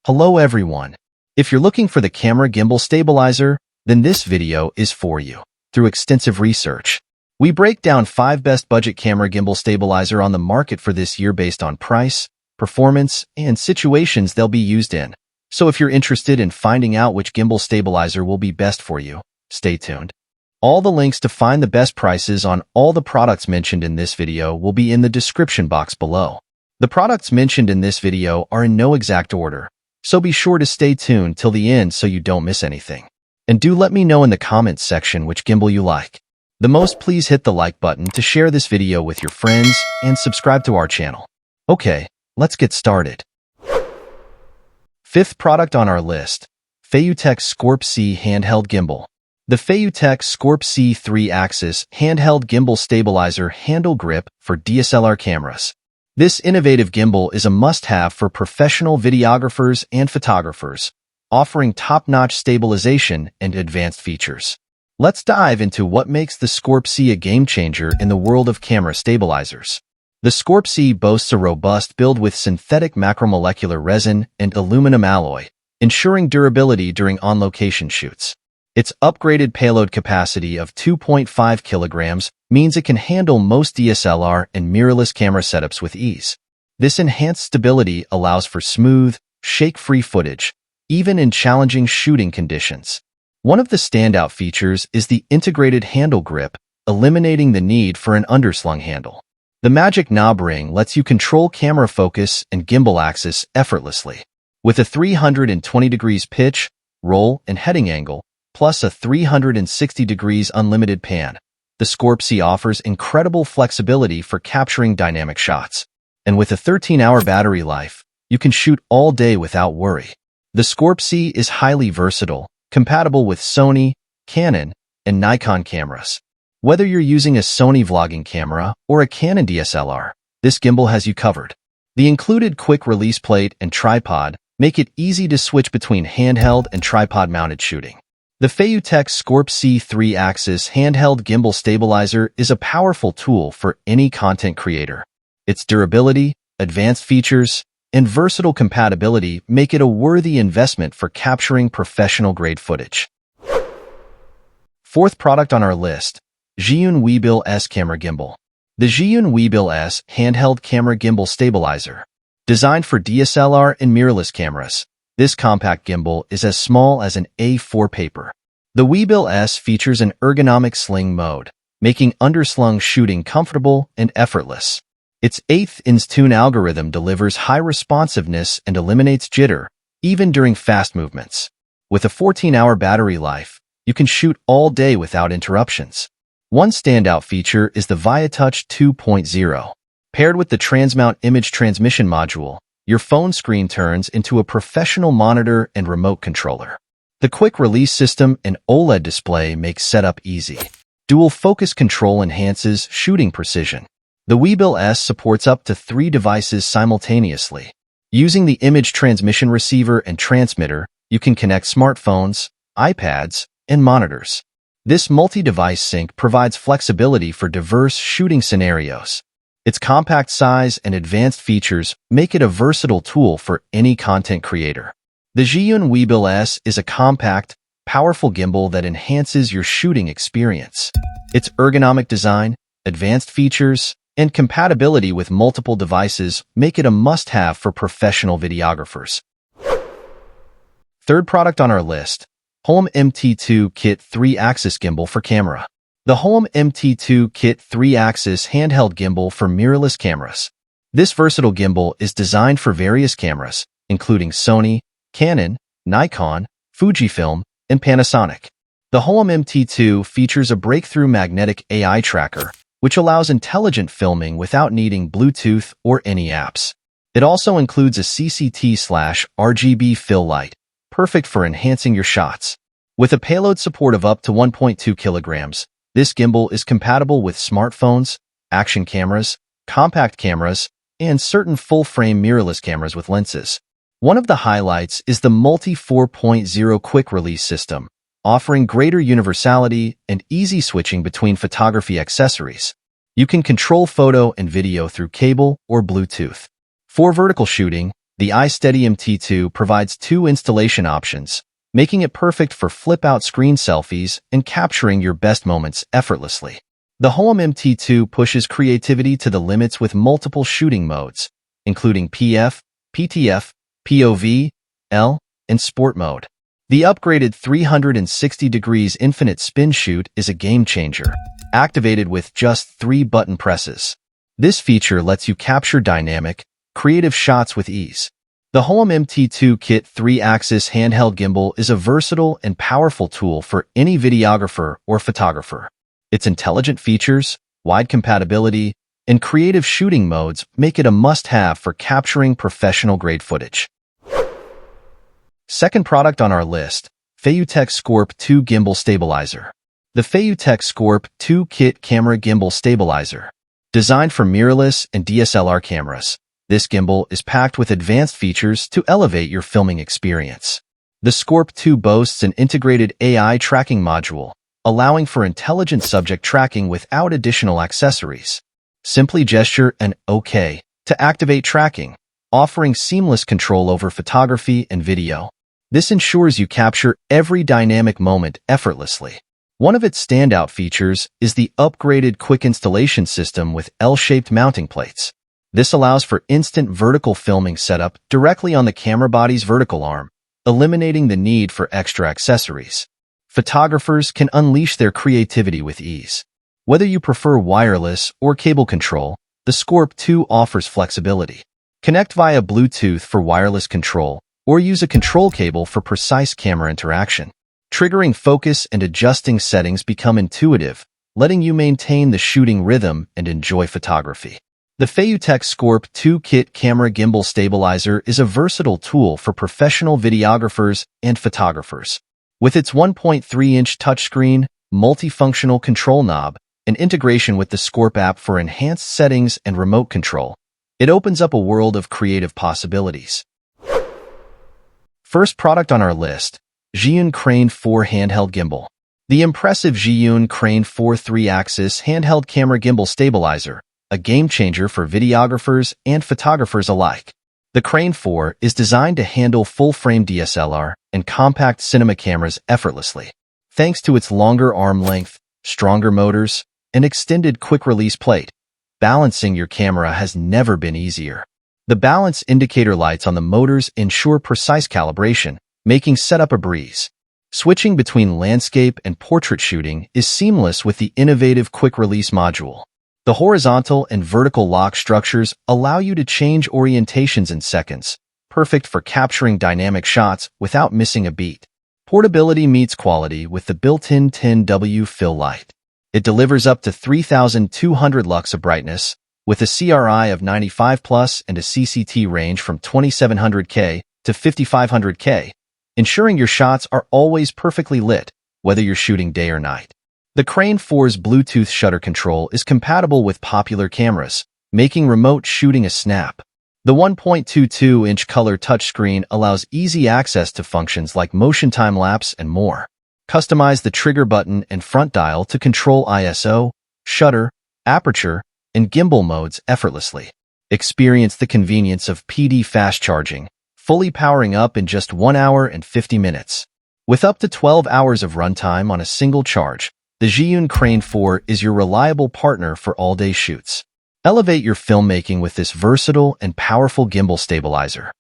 Hello everyone. If you're looking for the camera gimbal stabilizer, then this video is for you. Through extensive research, we break down 5 best budget camera gimbal stabilizer on the market for this year based on price, performance, and situations they'll be used in. So if you're interested in finding out which gimbal stabilizer will be best for you, stay tuned. All the links to find the best prices on all the products mentioned in this video will be in the description box below. The products mentioned in this video are in no exact order, so be sure to stay tuned till the end so you don't miss anything. And do let me know in the comments section which gimbal you like the most. Please hit the like button to share this video with your friends and subscribe to our channel. Okay, let's get started. 5th product on our list, FeiyuTech SCORP-C Handheld Gimbal. The FeiyuTech SCORP-C 3-axis Handheld Gimbal Stabilizer handle grip for DSLR cameras. This innovative gimbal is a must-have for professional videographers and photographers, offering top-notch stabilization and advanced features. Let's dive into what makes the SCORP-C a game-changer in the world of camera stabilizers. The SCORP-C boasts a robust build with synthetic macromolecular resin and aluminum alloy, ensuring durability during on-location shoots. Its upgraded payload capacity of 2.5 kilograms means it can handle most DSLR and mirrorless camera setups with ease. This enhanced stability allows for smooth, shake-free footage, even in challenging shooting conditions. One of the standout features is the integrated handle grip, eliminating the need for an underslung handle. The magic knob ring lets you control camera focus and gimbal axis effortlessly. With a 320 degrees pitch, roll, and heading angle, plus a 360 degrees unlimited pan, the SCORP-C offers incredible flexibility for capturing dynamic shots. And with a 13-hour battery life, you can shoot all day without worry. The SCORP-C is highly versatile, compatible with Sony, Canon, and Nikon cameras. Whether you're using a Sony vlogging camera or a Canon DSLR, this gimbal has you covered. The included quick-release plate and tripod make it easy to switch between handheld and tripod-mounted shooting. The FeiyuTech SCORP-C 3-axis Handheld Gimbal Stabilizer is a powerful tool for any content creator. Its durability, advanced features, and versatile compatibility make it a worthy investment for capturing professional-grade footage. 4th product on our list, Zhiyun Weebill S Camera Gimbal. The Zhiyun Weebill S Handheld Camera Gimbal Stabilizer. Designed for DSLR and mirrorless cameras, this compact gimbal is as small as an A4 paper. The Weebill S features an ergonomic sling mode, making underslung shooting comfortable and effortless. Its 8th tune algorithm delivers high responsiveness and eliminates jitter, even during fast movements. With a 14-hour battery life, you can shoot all day without interruptions. One standout feature is the FeiyuTech 2.0. Paired with the Transmount Image Transmission Module, your phone screen turns into a professional monitor and remote controller. The quick release system and OLED display make setup easy. Dual focus control enhances shooting precision. The Weebill S supports up to 3 devices simultaneously. Using the image transmission receiver and transmitter, you can connect smartphones, iPads, and monitors. This multi-device sync provides flexibility for diverse shooting scenarios. Its compact size and advanced features make it a versatile tool for any content creator. The Zhiyun Weebill S is a compact, powerful gimbal that enhances your shooting experience. Its ergonomic design, advanced features, and compatibility with multiple devices make it a must-have for professional videographers. 3rd product on our list, Hohem MT2 Kit 3-axis Gimbal for Camera. The Hohem MT2 Kit 3-axis Handheld Gimbal for Mirrorless Cameras. This versatile gimbal is designed for various cameras, including Sony, Canon, Nikon, Fujifilm, and Panasonic. The Hohem MT2 features a breakthrough magnetic AI tracker, which allows intelligent filming without needing Bluetooth or any apps. It also includes a CCT/RGB fill light, perfect for enhancing your shots. With a payload support of up to 1.2 kilograms, this gimbal is compatible with smartphones, action cameras, compact cameras, and certain full-frame mirrorless cameras with lenses. One of the highlights is the Multi 4.0 quick-release system, offering greater universality and easy switching between photography accessories. You can control photo and video through cable or Bluetooth. For vertical shooting, The iSteady MT2 provides two installation options, making it perfect for flip-out screen selfies and capturing your best moments effortlessly. The Hohem MT2 pushes creativity to the limits with multiple shooting modes, including PF, PTF, POV, L, and Sport mode. The upgraded 360 degrees infinite spin shoot is a game-changer, activated with just 3 button presses. This feature lets you capture dynamic, creative shots with ease. The Hohem MT2 Kit 3-axis handheld gimbal is a versatile and powerful tool for any videographer or photographer. Its intelligent features, wide compatibility, and creative shooting modes make it a must-have for capturing professional-grade footage. Second product on our list, FeiyuTech SCORP-C Gimbal Stabilizer. The FeiyuTech SCORP-C Kit Camera Gimbal Stabilizer. Designed for mirrorless and DSLR cameras, this gimbal is packed with advanced features to elevate your filming experience. The SCORP-C boasts an integrated AI tracking module, allowing for intelligent subject tracking without additional accessories. Simply gesture an OK to activate tracking, offering seamless control over photography and video. This ensures you capture every dynamic moment effortlessly. One of its standout features is the upgraded quick installation system with L-shaped mounting plates. This allows for instant vertical filming setup directly on the camera body's vertical arm, eliminating the need for extra accessories. Photographers can unleash their creativity with ease. Whether you prefer wireless or cable control, the SCORP-C offers flexibility. Connect via Bluetooth for wireless control, or use a control cable for precise camera interaction. Triggering focus and adjusting settings become intuitive, letting you maintain the shooting rhythm and enjoy photography. The FeiyuTech SCORP-C Kit Camera Gimbal Stabilizer is a versatile tool for professional videographers and photographers. With its 1.3-inch touchscreen, multifunctional control knob, and integration with the SCORP app for enhanced settings and remote control, it opens up a world of creative possibilities. First product on our list, Zhiyun Crane 4 Handheld Gimbal. The impressive Zhiyun Crane 4 3-axis handheld camera gimbal stabilizer, a game-changer for videographers and photographers alike. The Crane 4 is designed to handle full-frame DSLR and compact cinema cameras effortlessly. Thanks to its longer arm length, stronger motors, and extended quick-release plate, balancing your camera has never been easier. The balance indicator lights on the motors ensure precise calibration, making setup a breeze. Switching between landscape and portrait shooting is seamless with the innovative quick-release module. The horizontal and vertical lock structures allow you to change orientations in seconds, perfect for capturing dynamic shots without missing a beat. Portability meets quality with the built-in 10W fill light. It delivers up to 3,200 lux of brightness, with a CRI of 95+ and a CCT range from 2700K to 5500K, ensuring your shots are always perfectly lit, whether you're shooting day or night. The Crane 4's Bluetooth shutter control is compatible with popular cameras, making remote shooting a snap. The 1.22-inch color touchscreen allows easy access to functions like motion time-lapse and more. Customize the trigger button and front dial to control ISO, shutter, aperture, and gimbal modes effortlessly. Experience the convenience of PD fast charging, fully powering up in just 1 hour and 50 minutes. With up to 12 hours of runtime on a single charge, the Zhiyun Crane 4 is your reliable partner for all-day shoots. Elevate your filmmaking with this versatile and powerful gimbal stabilizer.